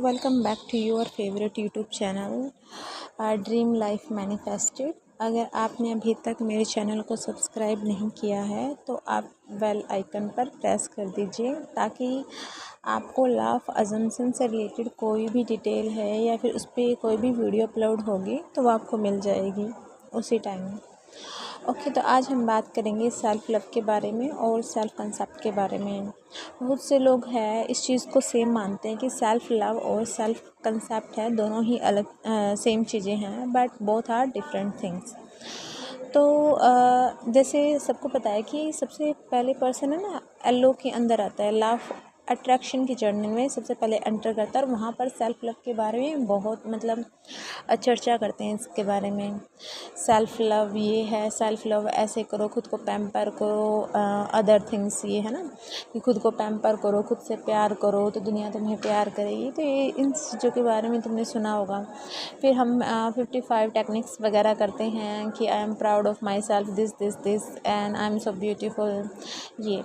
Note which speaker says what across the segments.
Speaker 1: Welcome back to your favourite YouTube channel dream life manifested. अगर आपने अभी तक मेरे चैनल को सब्सक्राइब नहीं किया है तो आप बेल आइकन पर प्रेस कर दीजिए ताकि आपको लॉ ऑफ अजम्पशन से रिलेटेड कोई भी डिटेल है या फिर उस पर कोई भी वीडियो अपलोड होगी तो वो आपको मिल जाएगी उसी टाइम। ओके, तो आज हम बात करेंगे सेल्फ़ लव के बारे में और सेल्फ़ कंसेप्ट के बारे में। बहुत से लोग हैं इस चीज़ को सेम मानते हैं कि सेल्फ़ लव और सेल्फ़ कंसेप्ट है, दोनों ही अलग सेम चीज़ें हैं, but both are different things. तो जैसे सबको पता है कि सबसे पहले पर्सन है ना एलो के अंदर आता है, लव अट्रैक्शन की जर्नी में सबसे पहले एंटर करता है और वहाँ पर सेल्फ़ लव के बारे में बहुत चर्चा करते हैं इसके बारे में। सेल्फ़ लव ये है, सेल्फ़ लव ऐसे करो, खुद को पैम्पर करो, अदर थिंग्स ये है ना कि खुद को पैम्पर करो, खुद से प्यार करो तो दुनिया तुम्हें प्यार करेगी। तो ये इन चीज़ों के बारे में तुमने सुना होगा। फिर हम 55 टेक्निक्स वगैरह करते हैं कि I am proud of my self, this and I am so beautiful. ये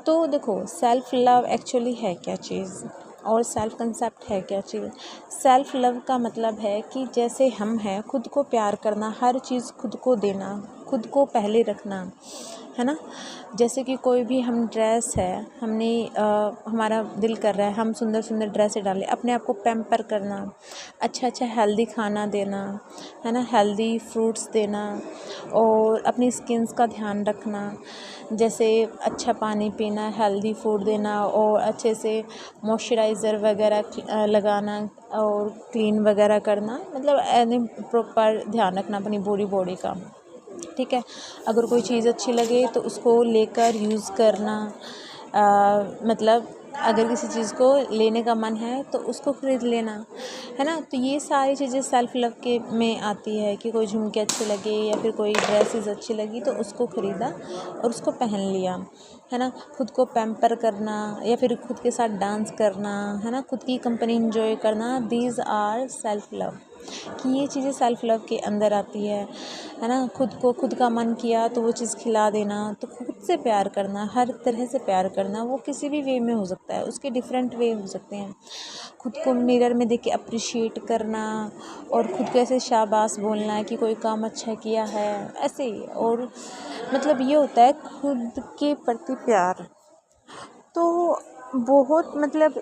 Speaker 1: तो देखो, सेल्फ़ लव एक्चुअली है क्या चीज़ और सेल्फ़ कंसेप्ट है क्या चीज़। सेल्फ़ लव का मतलब है कि जैसे हम हैं, खुद को प्यार करना, हर चीज़ खुद को देना, खुद को पहले रखना, है ना। जैसे कि कोई भी हम ड्रेस है, हमने हमारा दिल कर रहा है हम सुंदर सुंदर ड्रेसें डालें, अपने आप को पैम्पर करना, अच्छा हेल्दी खाना देना, है ना, हेल्दी फ्रूट्स देना और अपनी स्किन्स का ध्यान रखना, जैसे अच्छा पानी पीना, हेल्दी फूड देना और अच्छे से मॉइस्चराइज़र वगैरह लगाना और क्लीन वगैरह करना, मतलब प्रॉपर ध्यान रखना अपनी पूरी बॉडी का। ठीक है, अगर कोई चीज़ अच्छी लगे तो उसको लेकर यूज़ करना, मतलब अगर किसी चीज़ को लेने का मन है तो उसको ख़रीद लेना, है ना। तो ये सारी चीज़ें सेल्फ़ लव के में आती है कि कोई झुमके अच्छे लगे या फिर कोई ड्रेसेस अच्छी लगी तो उसको ख़रीदा और उसको पहन लिया, है ना। खुद को पैम्पर करना या फिर खुद के साथ डांस करना, है ना, खुद की कंपनी इंजॉय करना, दीज आर सेल्फ़ लव, कि ये चीज़ें सेल्फ़ लव के अंदर आती है ना। खुद को खुद का मन किया तो वो चीज़ खिला देना, तो खुद से प्यार करना, हर तरह से प्यार करना, वो किसी भी वे में हो सकता है, उसके डिफरेंट वे हो सकते हैं। खुद को मिरर में देख के अप्रिशिएट करना और खुद को ऐसे शाबाश बोलना है कि कोई काम अच्छा किया है, ऐसे ही। और मतलब ये होता है खुद के प्रति प्यार। तो बहुत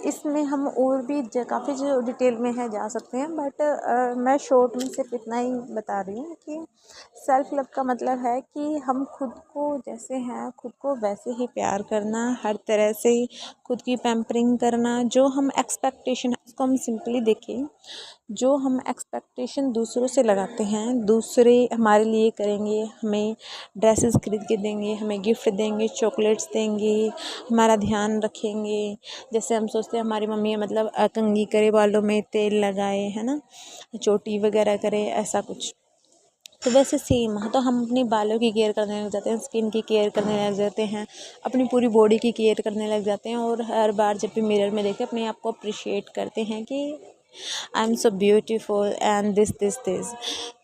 Speaker 1: इसमें हम और भी काफ़ी जो डिटेल में है जा सकते हैं, बट मैं शॉर्ट में सिर्फ इतना ही बता रही हूँ कि सेल्फ़ लव का मतलब है कि हम खुद को जैसे हैं खुद को वैसे ही प्यार करना, हर तरह से खुद की पैम्परिंग करना। जो हम एक्सपेक्टेशन, उसको हम सिंपली देखें, जो हम एक्सपेक्टेशन दूसरों से लगाते हैं, दूसरे हमारे लिए करेंगे, हमें ड्रेसेस खरीद के देंगे, हमें गिफ्ट देंगे, चॉकलेट्स देंगे, हमारा ध्यान रखेंगे। जैसे हम सोचते हैं हमारी मम्मी कंघी करे, बालों में तेल लगाए, है ना, चोटी वगैरह करे, ऐसा कुछ। तो वैसे सेम तो हम अपनी बालों की केयर करने लग जाते हैं, स्किन की केयर करने लग जाते हैं, अपनी पूरी बॉडी की केयर करने लग जाते हैं और हर बार जब भी मिरर में देखते अपने आप को अप्रिशिएट करते हैं कि आई am so beautiful and this.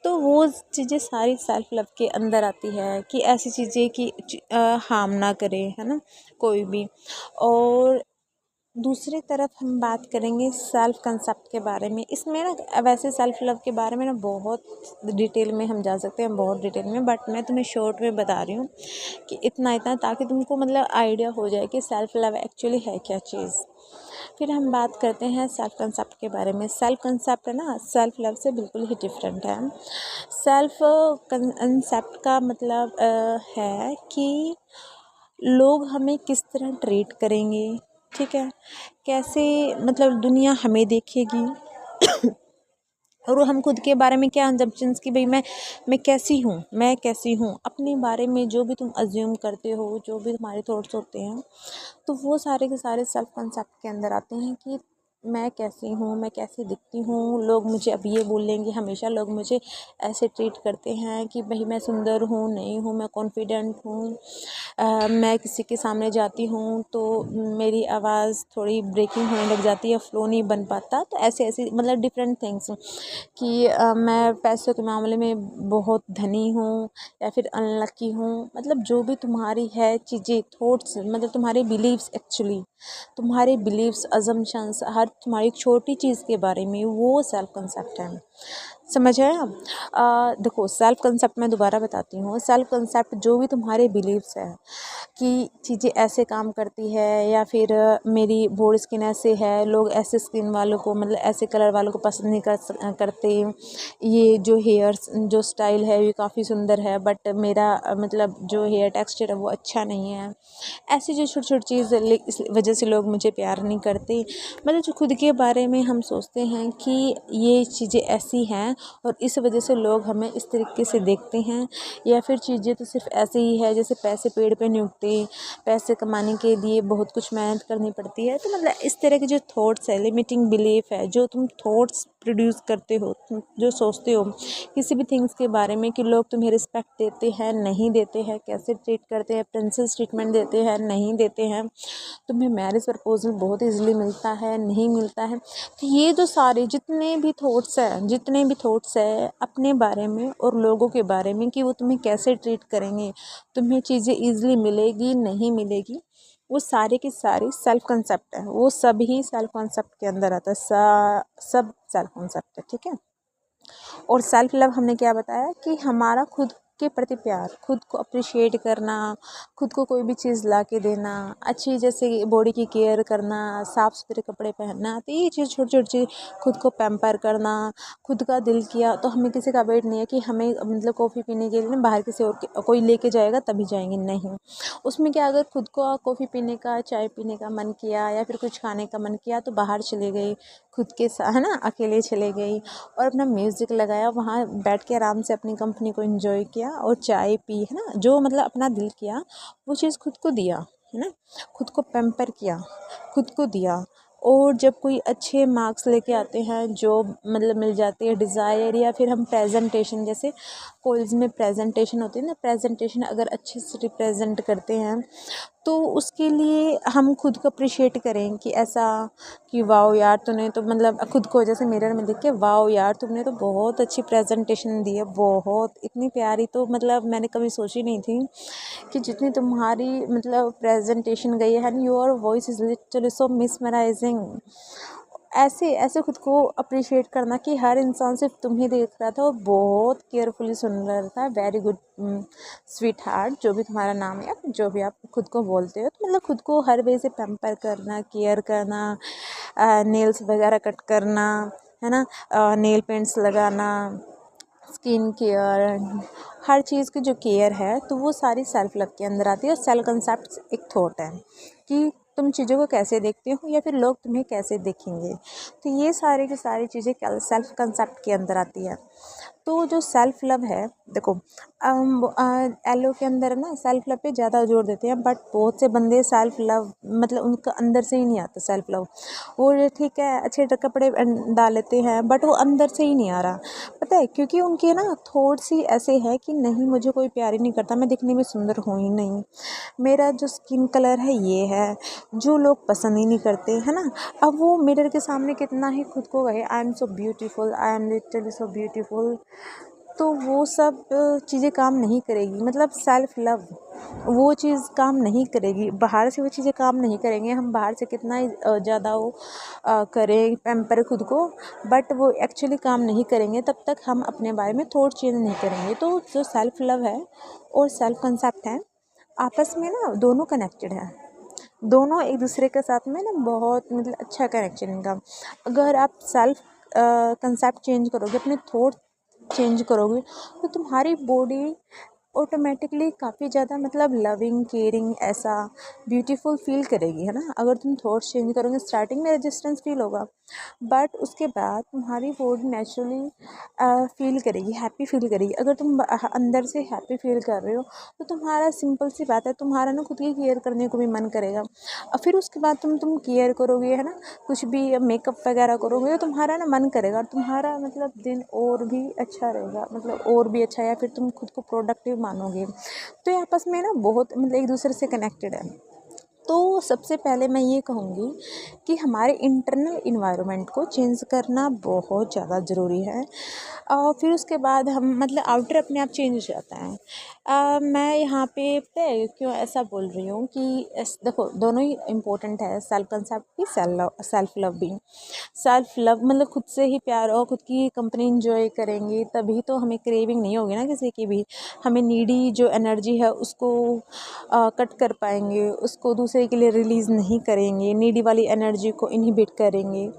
Speaker 1: तो वो चीज़ें सारी सेल्फ़ लव के अंदर आती है कि ऐसी चीज़ें कि हार्म ना करे, है ना, कोई भी। और दूसरी तरफ हम बात करेंगे सेल्फ़ कंसेप्ट के बारे में। इसमें ना वैसे सेल्फ़ लव के बारे में ना बहुत डिटेल में हम जा सकते हैं, बहुत डिटेल में, बट मैं तुम्हें शॉर्ट में बता रही हूँ कि इतना ताकि तुमको आइडिया हो जाए कि सेल्फ़ लव एक्चुअली है क्या चीज़। फिर हम बात करते हैं सेल्फ़ कंसेप्ट के बारे में। सेल्फ़ कंसेप्ट है ना सेल्फ़ लव से बिल्कुल ही डिफरेंट है। सेल्फ़ कंसेप्ट का मतलब है कि लोग हमें किस तरह ट्रीट करेंगे, ठीक है, कैसे दुनिया हमें देखेगी और हम खुद के बारे में क्या अजम्पशंस कि भाई मैं कैसी हूँ अपने बारे में, जो भी तुम अज्यूम करते हो, जो भी तुम्हारे थॉट्स होते हैं, तो वो सारे के सारे सेल्फ कंसेप्ट के अंदर आते हैं कि मैं कैसी हूँ, मैं कैसी दिखती हूँ। लोग मुझे अब ये बोलेंगे, हमेशा लोग मुझे ऐसे ट्रीट करते हैं कि भाई मैं सुंदर हूँ, नहीं हूँ, मैं कॉन्फिडेंट हूँ, मैं किसी के सामने जाती हूँ तो मेरी आवाज़ थोड़ी ब्रेकिंग होने लग जाती है, फ्लो नहीं बन पाता। तो ऐसे डिफरेंट थिंग्स कि मैं पैसों के मामले में बहुत धनी हूँ या फिर अनलकी हूँ। जो भी तुम्हारी है चीज़ें, थॉट्स, तुम्हारे बिलीव्स, एक्चुअली तुम्हारे बिलीव्स, अजम्पशंस, हर हर तुम्हारी छोटी चीज़ के बारे में, वो सेल्फ कंसेप्ट है। समझ आया? देखो, सेल्फ कंसेप्ट मैं दोबारा बताती हूँ। सेल्फ कंसेप्ट जो भी तुम्हारे बिलीव्स है कि चीज़ें ऐसे काम करती है, या फिर मेरी बॉडी स्किन ऐसे है, लोग ऐसे स्किन वालों को मतलब ऐसे कलर वालों को पसंद नहीं करते, ये जो हेयर्स जो स्टाइल है ये काफ़ी सुंदर है, बट मेरा मतलब जो हेयर टेक्सचर है वो अच्छा नहीं है। ऐसी जो छोटी छोटी चीज़ इस वजह से लोग मुझे प्यार नहीं करते। मतलब जो खुद के बारे में हम सोचते हैं कि ये चीज़ें ऐसी हैं और इस वजह से लोग हमें इस तरीके से देखते हैं, या फिर चीज़ें तो सिर्फ ऐसे ही है जैसे पैसे पेड़ पे नहीं उगते, पैसे कमाने के लिए बहुत कुछ मेहनत करनी पड़ती है। तो मतलब इस तरह के जो थॉट्स है, लिमिटिंग बिलीफ है, जो तुम थॉट्स प्रोड्यूस करते हो, तुम जो सोचते हो किसी भी थिंग्स के बारे में कि लोग तुम्हें रिस्पेक्ट देते हैं, नहीं देते हैं, कैसे ट्रीट करते हैं, प्रिंसेस ट्रीटमेंट देते हैं, नहीं देते हैं, तुम्हें मैरिज प्रपोजल बहुत इजीली मिलता है, नहीं मिलता है। तो ये जो सारे जितने भी थॉट्स है अपने बारे में और लोगों के बारे में कि वो तुम्हें कैसे ट्रीट करेंगे, तुम्हें चीज़ें ईजिली मिलेगी, नहीं मिलेगी, वो सारे की सारी सेल्फ कंसेप्ट है। वो सभी सेल्फ कंसेप्ट के अंदर आता है, सब सेल्फ कंसेप्ट है, ठीक है। और सेल्फ लव हमने क्या बताया कि हमारा खुद के प्रति प्यार, खुद को अप्रिशिएट करना, खुद को कोई भी चीज़ ला के देना, अच्छी जैसे बॉडी की केयर करना, साफ़ सुथरे कपड़े पहनना, तो ये चीज़ छोटी छोटी चीज़, खुद को पैम्पर करना, खुद का दिल किया तो हमें किसी का वेट नहीं है कि हमें मतलब कॉफ़ी पीने के लिए ना बाहर किसी और कोई लेके जाएगा तभी जाएंगे, नहीं। उसमें क्या, अगर खुद को कॉफ़ी पीने का, चाय पीने का मन किया या फिर कुछ खाने का मन किया तो बाहर चले गई, खुद के साथ है ना, अकेले चले गई और अपना म्यूज़िक लगाया, वहाँ बैठ के आराम से अपनी कंपनी को एंजॉय किया और चाय पी, है ना, जो मतलब अपना दिल किया वो चीज़ खुद को दिया, है ना, खुद को पैम्पर किया, खुद को दिया। और जब कोई अच्छे मार्क्स लेके आते हैं, जॉब मतलब मिल जाती है डिज़ायर, या फिर हम प्रेजेंटेशन, जैसे कॉलेज में प्रेजेंटेशन होती है ना, प्रेजेंटेशन अगर अच्छे से रिप्रेजेंट करते हैं तो उसके लिए हम खुद को अप्रिशिएट करें कि ऐसा कि वाओ यार तूने तो मतलब खुद को जैसे मिरर में देख के वाओ यार तुमने तो बहुत अच्छी प्रेजेंटेशन दी है, बहुत इतनी प्यारी, तो मतलब मैंने कभी सोची नहीं थी कि जितनी तुम्हारी मतलब प्रेजेंटेशन गई है, your voice is literally so mesmerising. ऐसे ऐसे खुद को अप्रिशिएट करना कि हर इंसान सिर्फ तुम ही देख रहा था और बहुत केयरफुली सुन रहा था, वेरी गुड स्वीट हार्ट, जो भी तुम्हारा नाम है, जो भी आप खुद को बोलते हो। तो मतलब खुद को हर वे से पैम्पर करना, केयर करना, नेल्स वगैरह कट करना, है ना, नेल पेंट्स लगाना, स्किन केयर, हर चीज़ की जो केयर है तो वो सारी सेल्फ लव के अंदर आती है। और सेल्फ कंसेप्ट एक थॉट है कि तुम चीज़ों को कैसे देखते हो या फिर लोग तुम्हें कैसे देखेंगे, तो ये सारी की सारी चीज़ें सेल्फ कंसेप्ट के अंदर आती है। तो जो सेल्फ लव है, देखो एलो के अंदर ना सेल्फ लव पे ज़्यादा जोर देते हैं, बट बहुत से बंदे सेल्फ लव मतलब उनका अंदर से ही नहीं आता सेल्फ लव। वो ठीक है अच्छे कपड़े डाल लेते हैं बट वो अंदर से ही नहीं आ रहा, पता है, क्योंकि उनके ना थॉट्स ही ऐसे हैं कि नहीं मुझे कोई प्यार ही नहीं करता, मैं दिखने में सुंदर हूँ ही नहीं, मेरा जो स्किन कलर है ये है, जो लोग पसंद ही नहीं करते, है ना। अब वो मिरर के सामने कितना ही खुद को कहे आई am so beautiful, I am literally so beautiful, तो वो सब चीज़ें काम नहीं करेगी, मतलब सेल्फ लव वो चीज़ काम नहीं करेगी, बाहर से वो चीज़ें काम नहीं करेंगे, हम बाहर से कितना ही ज़्यादा वो करें पैम्पर खुद को, बट वो एक्चुअली काम नहीं करेंगे तब तक हम अपने बारे में थॉट चेंज नहीं करेंगे। तो जो सेल्फ लव है और सेल्फ कंसेप्ट है आपस में ना दोनों कनेक्टेड है, दोनों एक दूसरे के साथ में ना बहुत मतलब अच्छा कनेक्शन इनका। अगर आप सेल्फ कंसेप्ट चेंज करोगे, अपने थॉट चेंज करोगे, तो तुम्हारी बॉडी ऑटोमेटिकली काफ़ी ज़्यादा मतलब लविंग केयरिंग ऐसा ब्यूटीफुल फील करेगी, है ना। अगर तुम थॉट्स चेंज करोगे, स्टार्टिंग में रेजिस्टेंस फील होगा बट उसके बाद तुम्हारी बॉडी नेचुरली फील करेगी, हैप्पी फील करेगी। अगर तुम अंदर से हैप्पी फील कर रहे हो तो तुम्हारा सिंपल सी बात है, तुम्हारा ना खुद की केयर करने को भी मन करेगा, और फिर उसके बाद तुम केयर करोगे, है ना, कुछ भी मेकअप वगैरह करोगे तो तुम्हारा ना मन करेगा और तुम्हारा मतलब दिन और भी अच्छा रहेगा, मतलब और भी अच्छा, या फिर तुम खुद को प्रोडक्टिव मानोगे। तो ये आपस में ना बहुत मतलब एक दूसरे से कनेक्टेड है। तो सबसे पहले मैं ये कहूँगी कि हमारे इंटरनल इन्वायरमेंट को चेंज करना बहुत ज़्यादा ज़रूरी है। और फिर उसके बाद हम मतलब आउटर अपने आप चेंज हो जाता है। मैं यहाँ पे पता है क्यों ऐसा बोल रही हूँ कि देखो दोनों ही इम्पोर्टेंट है, सेल्फ कंसेप्ट भी सेल्फ लव भी। सेल्फ लव मतलब खुद से ही प्यार और खुद की कंपनी इंजॉय करेंगे तभी तो हमें क्रेविंग नहीं होगी ना किसी की भी। हमें नीडी जो एनर्जी है उसको कट कर पाएंगे, उसको दूसरे के लिए रिलीज़ नहीं करेंगे, नीडी वाली एनर्जी को इनहिबिट करेंगे।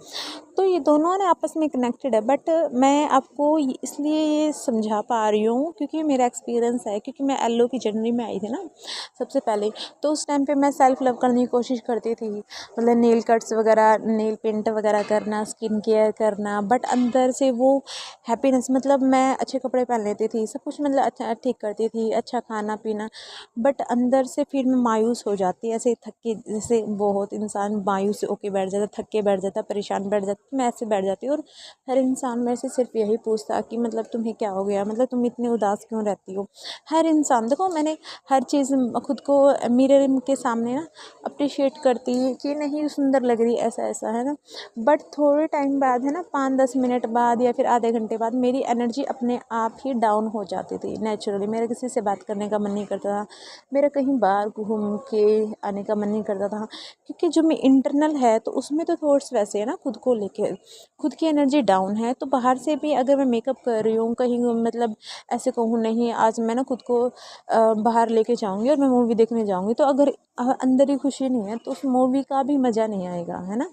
Speaker 1: तो ये दोनों ना आपस में कनेक्टेड है। बट मैं आपको इसलिए ये समझा पा रही हूँ क्योंकि मेरा एक्सपीरियंस है, क्योंकि मैं एलो की जर्नी में आई थी ना सबसे पहले। तो उस टाइम पे मैं सेल्फ लव करने की कोशिश करती थी, मतलब नेल कट्स वगैरह, नेल पेंट वगैरह करना, स्किन केयर करना। बट अंदर से वो हैप्पीनेस, मतलब मैं अच्छे कपड़े पहन लेती थी, सब कुछ मतलब अच्छा ठीक करती थी, अच्छा खाना पीना। बट अंदर से फिर मैं मायूस हो जाती, ऐसे थक के, जैसे बहुत इंसान मायूस होके बैठ जाता, थक के बैठ जाता, परेशान बैठ जाता, मैं ऐसे बैठ जाती। और हर इंसान मेरे से सिर्फ यही पूछता कि मतलब तुम्हें क्या हो गया, मतलब तुम इतनी उदास क्यों रहती हो। हर इंसान, देखो मैंने हर चीज़ खुद को मिरर के सामने ना अप्रिशिएट करती है कि नहीं सुंदर लग रही, ऐसा ऐसा है ना। बट थोड़े टाइम बाद है ना, 5-10 मिनट बाद या फिर आधे घंटे बाद मेरी एनर्जी अपने आप ही डाउन हो जाती थी नेचुरली। मेरा किसी से बात करने का मन नहीं करता था, मेरा कहीं बाहर घूम के आने का मन नहीं करता था, क्योंकि जो मैं इंटरनल है तो उसमें तो थॉट्स वैसे है ना, खुद को लेके खुद की एनर्जी डाउन है। तो बाहर से भी अगर मैं मेकअप कर रही हूँ कहीं, मतलब ऐसे कहूँ नहीं आज मैं ना खुद को बाहर लेके जाऊँगी और मैं मूवी देखने जाऊँगी, तो अगर अंदर ही खुशी नहीं है तो उस मूवी का भी मज़ा नहीं आएगा, है ना।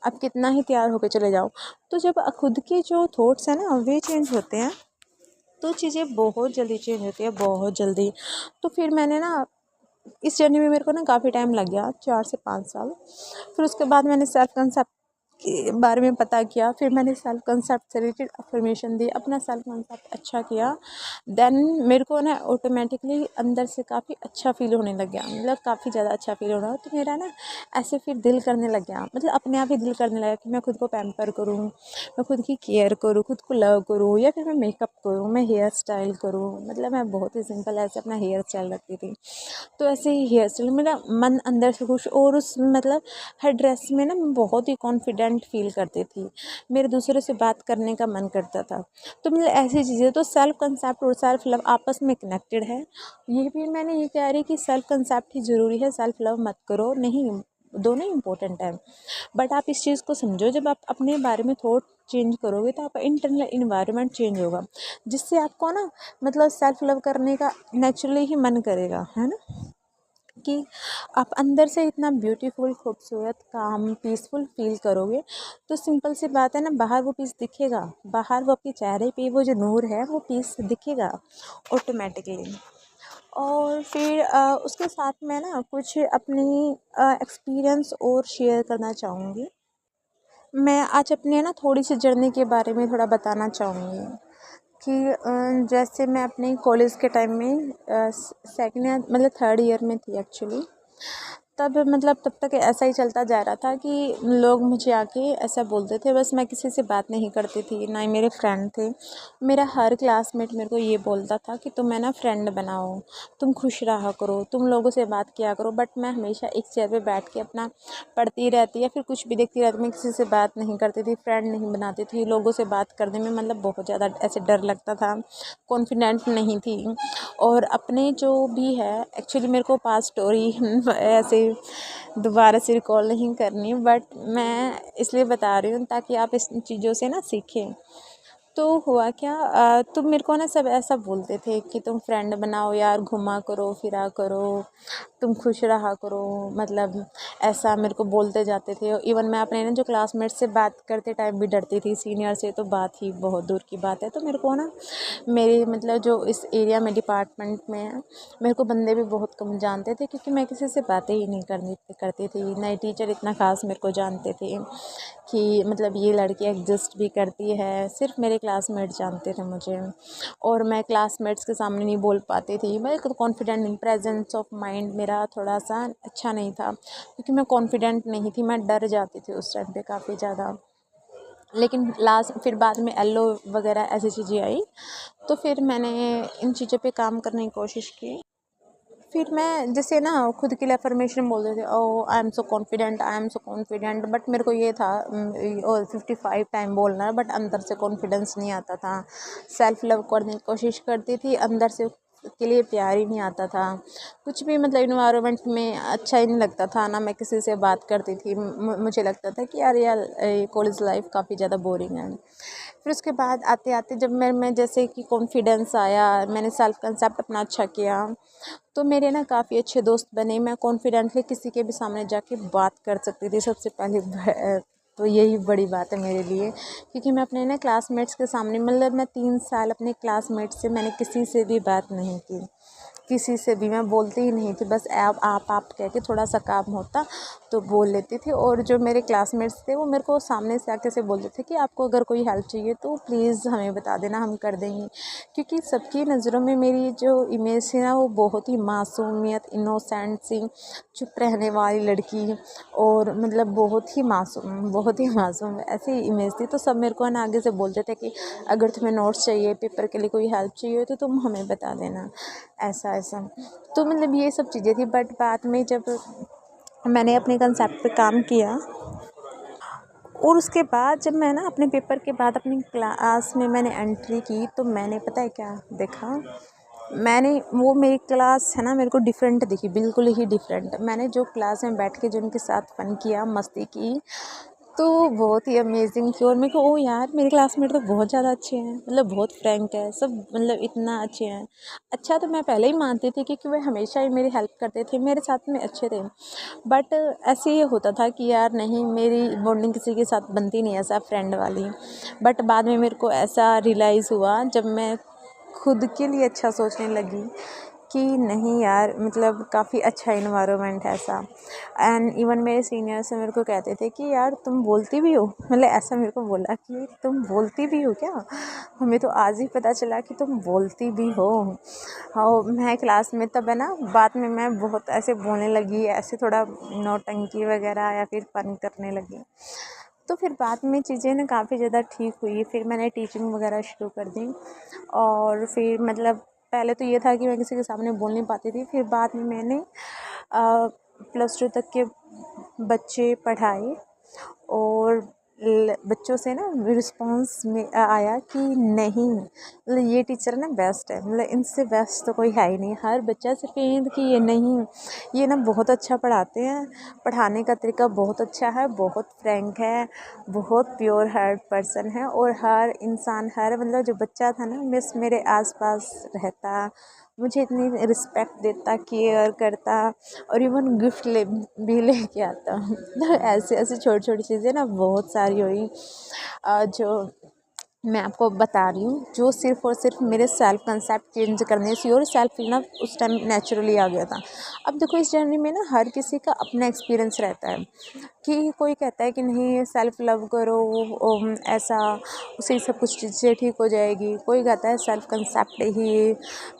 Speaker 1: आप कितना ही तैयार होकर चले जाओ, तो जब खुद के जो थॉट्स हैं ना वे चेंज होते हैं तो चीज़ें बहुत जल्दी चेंज होती है, बहुत जल्दी। तो फिर मैंने ना इस जर्नी में मेरे को ना काफ़ी टाइम लग गया, 4 से 5 साल। फिर उसके बाद मैंने सेल्फ कंसेप्ट के बारे में पता किया, फिर मैंने सेल्फ कंसेप्ट से रिलेटेड अफर्मेशन दी, अपना सेल्फ कंसेप्ट अच्छा किया। देन मेरे को ना ऑटोमेटिकली अंदर से काफ़ी अच्छा फील होने लग गया, मतलब काफ़ी ज़्यादा अच्छा फील हो रहा। तो मेरा ना ऐसे फिर दिल करने लग गया, मतलब अपने आप ही दिल करने लगा कि मैं खुद को पैम्पर करूँ, मैं खुद की केयर करूँ, खुद को लव करूँ, या फिर मैं मेकअप करूँ, मैं हेयर स्टाइल करूँ। मतलब मैं बहुत ही सिंपल ऐसे अपना हेयर स्टाइल रखती थी। तो ऐसे ही हेयर स्टाइल, मेरा मन अंदर से खुश, और उस मतलब हर ड्रेस में ना मैं बहुत ही कॉन्फिडेंट फील करती थी, मेरे दूसरों से बात करने का मन करता था। तो मतलब ऐसी चीज़ें, तो सेल्फ कंसेप्ट और सेल्फ लव आपस में कनेक्टेड है। ये भी मैंने ये कह रही कि सेल्फ कंसेप्ट ही ज़रूरी है, सेल्फ लव मत करो, नहीं, दोनों ही इम्पोर्टेंट है। बट आप इस चीज़ को समझो, जब आप अपने बारे में थॉट चेंज करोगे तो आपका इंटरनल इन्वायरमेंट चेंज होगा, जिससे आपको ना मतलब सेल्फ लव करने का नेचुरली ही मन करेगा, है ना। कि आप अंदर से इतना ब्यूटीफुल, खूबसूरत, काम, पीसफुल फील करोगे तो सिंपल सी बात है ना, बाहर वो पीस दिखेगा, बाहर वो आपके चेहरे पे वो जो नूर है वो पीस दिखेगा ऑटोमेटिकली। और फिर उसके साथ मैं ना कुछ अपनी एक्सपीरियंस और शेयर करना चाहूँगी। मैं आज अपने ना थोड़ी सी जर्नी के बारे में थोड़ा बताना चाहूँगी कि जैसे मैं अपने कॉलेज के टाइम में सेकेंड ईयर मतलब थर्ड ईयर में थी एक्चुअली। तब मतलब तब तक ऐसा ही चलता जा रहा था कि लोग मुझे आके ऐसा बोलते थे, बस मैं किसी से बात नहीं करती थी, ना ही मेरे फ्रेंड थे। मेरा हर क्लासमेट मेरे को ये बोलता था कि तुम है ना फ्रेंड बनाओ, तुम खुश रहा करो, तुम लोगों से बात किया करो। बट मैं हमेशा एक चेयर पे बैठ के अपना पढ़ती रहती या फिर कुछ भी देखती रहती, मैं किसी से बात नहीं करती थी, फ्रेंड नहीं बनाती थी। लोगों से बात करने में मतलब बहुत ज़्यादा ऐसे डर लगता था, कॉन्फिडेंट नहीं थी। और अपने जो भी है एक्चुअली मेरे को पास्ट स्टोरी ऐसे दोबारा से रिकॉल नहीं करनी, बट मैं इसलिए बता रही हूँ ताकि आप इस चीज़ों से ना सीखें। तो हुआ क्या, तुम मेरे को ना सब ऐसा बोलते थे कि तुम फ्रेंड बनाओ यार, घुमा करो फिरा करो, तुम खुश रहा करो, मतलब ऐसा मेरे को बोलते जाते थे। इवन मैं अपने ना जो क्लासमेट से बात करते टाइम भी डरती थी, सीनियर से तो बात ही बहुत दूर की बात है। तो मेरे को ना मेरे मतलब जो इस एरिया में डिपार्टमेंट में है, मेरे को बंदे भी बहुत कम जानते थे, क्योंकि मैं किसी से बातें ही नहीं करती थी। नए टीचर इतना खास मेरे को जानते थे कि मतलब ये लड़की एग्जिस्ट भी करती है, सिर्फ मेरे क्लासमेट जानते थे मुझे। और मैं क्लासमेट्स के सामने नहीं बोल पाती थी, मैं कॉन्फिडेंट नहीं, प्रेजेंस ऑफ माइंड मेरा थोड़ा सा अच्छा नहीं था, क्योंकि मैं कॉन्फिडेंट नहीं थी, मैं डर जाती थी उस टाइम पे काफ़ी ज़्यादा। लेकिन लास्ट फिर बाद में एलो वगैरह ऐसी चीज़ें आई, तो फिर मैंने इन चीज़ों पे काम करने की कोशिश की। फिर मैं जैसे ना खुद के लिए अफर्मेशन बोलते थे, oh I am so confident, I am so confident, but मेरे को ये था 55 टाइम बोलना है, बट अंदर से कॉन्फिडेंस नहीं आता था। सेल्फ लव करने की कोशिश करती थी, अंदर से के लिए प्यार ही नहीं आता था। कुछ भी मतलब इन्वायरमेंट में अच्छा ही नहीं लगता था ना। मैं किसी से बात करती थी, मुझे लगता था कि यार कॉलेज लाइफ काफ़ी ज़्यादा बोरिंग है। फिर उसके बाद आते आते जब मैं जैसे कि कॉन्फिडेंस आया, मैंने सेल्फ कंसेप्ट अपना अच्छा किया, तो मेरे ना काफ़ी अच्छे दोस्त बने। मैं कॉन्फिडेंटली किसी के भी सामने जाके बात कर सकती थी। सबसे पहले तो यही बड़ी बात है मेरे लिए, क्योंकि मैं अपने ना क्लासमेट्स के सामने, मतलब मैं 3 साल अपने क्लासमेट्स से मैंने किसी से भी बात नहीं की, किसी से भी मैं बोलती ही नहीं थी। बस आप कह के थोड़ा सा काम होता तो बोल लेती थी। और जो मेरे क्लासमेट्स थे वो मेरे को सामने से आके से बोलते थे कि आपको अगर कोई हेल्प चाहिए तो प्लीज़ हमें बता देना, हम कर देंगे। क्योंकि सबकी नज़रों में मेरी जो इमेज थी ना, वो बहुत ही मासूमियत, इनोसेंट सी, चुप रहने वाली लड़की, और मतलब बहुत ही मासूम ऐसी इमेज थी। तो सब मेरे को ना आगे से बोलते थे कि अगर तुम्हें नोट्स चाहिए, पेपर के लिए कोई हेल्प चाहिए तो तुम हमें बता देना, ऐसा ऐसा। तो मतलब ये सब चीज़ें थी। बट बाद में जब मैंने अपने कंसेप्ट पे काम किया, और उसके बाद जब मैं ना अपने पेपर के बाद अपनी क्लास में मैंने एंट्री की, तो मैंने पता है क्या देखा, मैंने वो मेरी क्लास है ना मेरे को डिफरेंट दिखी, बिल्कुल ही डिफरेंट। मैंने जो क्लास में बैठ के जो उनके साथ फन किया, मस्ती की, तो बहुत ही अमेजिंग थी। और मेरे को, ओ यार मेरे क्लासमेट तो बहुत ज़्यादा अच्छे हैं, मतलब बहुत फ्रैंक है सब, मतलब इतना अच्छे हैं। अच्छा तो मैं पहले ही मानती थी क्योंकि वे हमेशा ही मेरी हेल्प करते थे, मेरे साथ में अच्छे थे। बट ऐसे ये होता था कि यार नहीं, मेरी बॉन्डिंग किसी के साथ बनती नहीं ऐसा फ्रेंड वाली। बट बाद में मेरे को ऐसा रियलाइज़ हुआ जब मैं खुद के लिए अच्छा सोचने लगी कि नहीं यार, मतलब काफ़ी अच्छा इन्वायरमेंट है ऐसा। एंड इवन मेरे सीनियर्स मेरे को कहते थे कि यार तुम बोलती भी हो, मतलब ऐसा मेरे को बोला कि तुम बोलती भी हो क्या, हमें तो आज ही पता चला कि तुम बोलती भी हो। हाँ, मैं क्लास में तब है ना, बाद में मैं बहुत ऐसे बोलने लगी, ऐसे थोड़ा नौटंकी वगैरह या फिर फन करने लगी। तो फिर बाद में चीज़ें ना काफ़ी ज़्यादा ठीक हुई। फिर मैंने टीचिंग वगैरह शुरू कर दी, और फिर मतलब पहले तो ये था कि मैं किसी के सामने बोल नहीं पाती थी। फिर बाद में मैंने +2 तक के बच्चे पढ़ाए, और बच्चों से ना रिस्पॉन्स में आया कि नहीं, मतलब ये टीचर ना बेस्ट है, मतलब इनसे बेस्ट तो कोई है ही नहीं। हर बच्चा सिर्फ ये कि ये नहीं, ये ना बहुत अच्छा पढ़ाते हैं, पढ़ाने का तरीका बहुत अच्छा है, बहुत फ्रैंक है, बहुत प्योर हार्ट पर्सन है। और हर इंसान, हर मतलब जो बच्चा था ना बस मेरे आसपास रहता, मुझे इतनी रिस्पेक्ट देता, केयर करता, और इवन गिफ्ट भी लेके आता। तो ऐसे ऐसे छोटी छोटी चीज़ें ना बहुत सारी हुई, जो मैं आपको बता रही हूँ, जो सिर्फ़ और सिर्फ मेरे सेल्फ कंसेप्ट चेंज करने से, और सेल्फ ना उस टाइम नेचुरली आ गया था। अब देखो इस जर्नी में ना हर किसी का अपना एक्सपीरियंस रहता है, कि कोई कहता है कि नहीं सेल्फ लव करो, ऐसा उसे सब कुछ चीज़ें ठीक हो जाएगी। कोई कहता है सेल्फ कंसेप्ट ही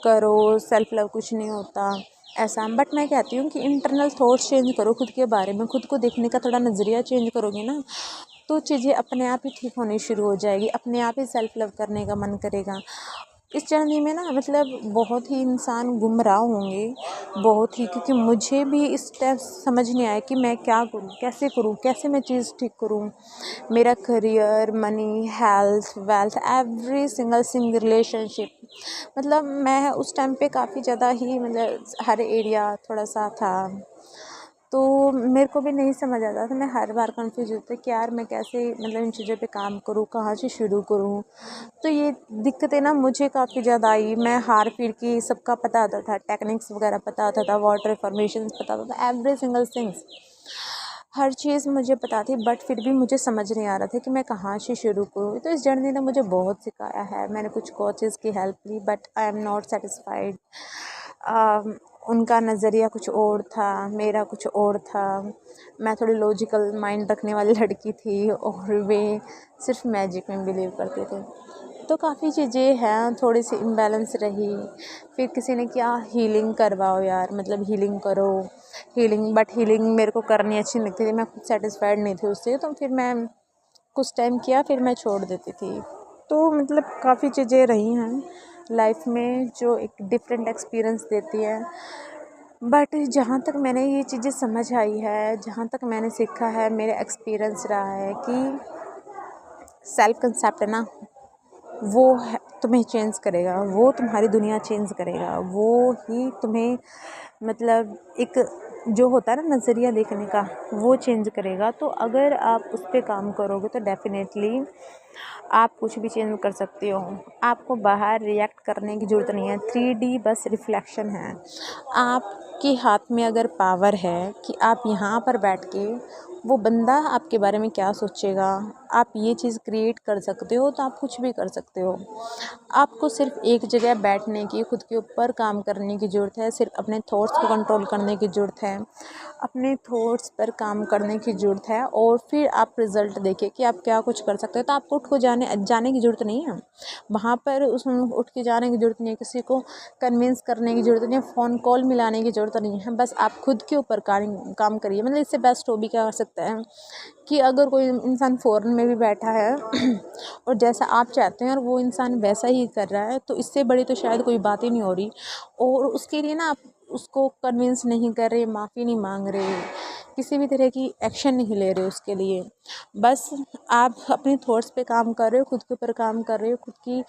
Speaker 1: करो, सेल्फ लव कुछ नहीं होता ऐसा। बट मैं कहती हूँ कि इंटरनल थॉट्स चेंज करो, खुद के बारे में, खुद को देखने का थोड़ा नज़रिया चेंज करोगे ना, तो चीज़ें अपने आप ही ठीक होनी शुरू हो जाएगी, अपने आप ही सेल्फ लव करने का मन करेगा। इस जर्नी में ना मतलब बहुत ही इंसान गुमराह होंगे, बहुत ही, क्योंकि मुझे भी इस टाइम समझ नहीं आया कि मैं क्या करूँ, कैसे मैं चीज़ ठीक करूँ। मेरा career, money, health, wealth, every single relationship, मतलब मैं उस टाइम पे काफ़ी ज़्यादा ही, मतलब हर एरिया थोड़ा सा था। तो मेरे को भी नहीं समझ आता था, मैं हर बार कंफ्यूज होती थी कि यार मैं कैसे मतलब इन चीज़ों पे काम करूँ, कहाँ से शुरू करूँ। तो ये दिक्कतें ना मुझे काफ़ी ज़्यादा आई। मैं हार फिर की सबका पता होता था, टेक्निक्स वगैरह पता होता था, वाटर फॉर्मेशन पता होता था, एवरी सिंगल थिंग्स, हर चीज़ मुझे पता थी। बट फिर भी मुझे समझ नहीं आ रहा था कि मैं कहाँ से शुरू करूँ। तो इस जर्नी ने मुझे बहुत सिखाया है। मैंने कुछ कोचेज़ की हेल्प ली, but I am not satisfied. उनका नज़रिया कुछ और था, मेरा कुछ और था। मैं थोड़ी लॉजिकल माइंड रखने वाली लड़की थी, और वे सिर्फ मैजिक में बिलीव करते थे। तो काफ़ी चीज़ें हैं, थोड़ी सी इम्बैलेंस रही। फिर किसी ने क्या हीलिंग करवाओ यार, मतलब हीलिंग करो, हीलिंग, बट हीलिंग मेरे को करनी अच्छी नहीं लगती थी, मैं खुद सेटिस्फाइड नहीं थी उससे। तो फिर मैं कुछ टाइम किया, फिर मैं छोड़ देती थी। तो मतलब काफ़ी चीज़ें रही हैं लाइफ में जो एक डिफरेंट एक्सपीरियंस देती है। बट जहाँ तक मैंने ये चीज़ें समझ आई है, जहाँ तक मैंने सीखा है, मेरा एक्सपीरियंस रहा है कि सेल्फ कंसेप्ट है ना, वो है तुम्हें चेंज करेगा, वो तुम्हारी दुनिया चेंज करेगा, वो ही तुम्हें मतलब एक जो होता है ना नज़रिया देखने का, वो चेंज करेगा। तो अगर आप उस पे काम करोगे तो डेफ़िनेटली आप कुछ भी चेंज कर सकते हो। आपको बाहर रिएक्ट करने की ज़रूरत नहीं है, 3D बस रिफ्लेक्शन है। आपके हाथ में अगर पावर है कि आप यहाँ पर बैठ के वो बंदा आपके बारे में क्या सोचेगा, आप ये चीज़ क्रिएट कर सकते हो, तो आप कुछ भी कर सकते हो। आपको सिर्फ एक जगह बैठने की, खुद के ऊपर काम करने की ज़रूरत है, सिर्फ अपने थॉट्स को कंट्रोल करने की ज़रूरत है, अपने थॉट्स पर काम करने की ज़रूरत है, और फिर आप रिज़ल्ट देखिए कि आप क्या कुछ कर सकते हो। तो आपको उठ को जाने की ज़रूरत नहीं है वहाँ पर, उसमें उठ के जाने की ज़रूरत नहीं है, किसी को कन्विंस करने की ज़रूरत नहीं है, फ़ोन कॉल मिलाने की ज़रूरत नहीं है। बस आप खुद के ऊपर काम करिए। मतलब इससे बेस्ट वो भी क्या कर सकता है कि अगर कोई इंसान फ़ॉरेन में भी बैठा है और जैसा आप चाहते हैं और वो इंसान वैसा ही कर रहा है, तो इससे बड़ी तो शायद कोई बात ही नहीं हो रही। और उसके लिए ना आप उसको कन्विंस नहीं कर रहे, माफ़ी नहीं मांग रहे, किसी भी तरह की एक्शन नहीं ले रहे उसके लिए। बस आप अपने थॉट्स पे काम कर रहे हो, खुद के ऊपर काम कर रहे हो, खुद की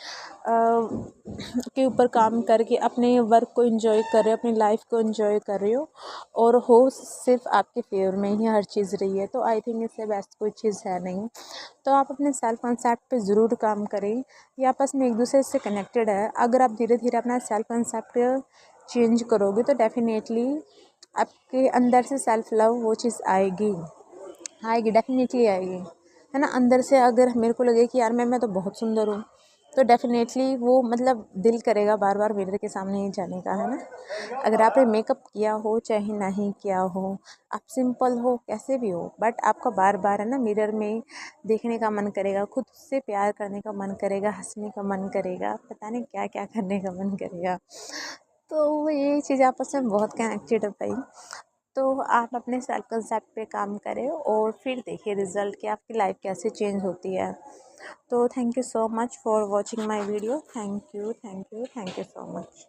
Speaker 1: के ऊपर काम करके अपने वर्क को एंजॉय कर रहे हो, अपनी लाइफ को एंजॉय कर रहे हो, और हो सिर्फ आपके फेवर में ही हर चीज़ रही है। तो आई थिंक इससे बेस्ट कोई चीज़ है नहीं। तो आप अपने सेल्फ कंसेप्ट पे ज़रूर काम करें। ये आपस में एक दूसरे से कनेक्टेड है। अगर आप धीरे धीरे अपना सेल्फ कंसेप्ट चेंज करोगे तो डेफिनेटली आपके अंदर से सेल्फ लव वो चीज़ आएगी, आएगी, डेफिनेटली आएगी, है ना। अंदर से अगर मेरे को लगे कि यार मैं तो बहुत सुंदर हूँ, तो डेफिनेटली वो मतलब दिल करेगा बार बार मिरर के सामने ही जाने का, है ना। अगर आपने मेकअप किया हो चाहे नहीं किया हो, आप सिंपल हो कैसे भी हो, बट आपका बार बार है ना मिरर में देखने का मन करेगा, खुद से प्यार करने का मन करेगा, हंसने का मन करेगा, पता नहीं क्या क्या करने का मन करेगा। तो ये चीज़ आपस में बहुत कनेक्टेड है भाई। तो आप अपने सेल्फ कंसेप्ट पे काम करें और फिर देखिए रिज़ल्ट कि आपकी लाइफ कैसे चेंज होती है। तो thank you so much for watching my video. Thank you, thank you, thank you so much.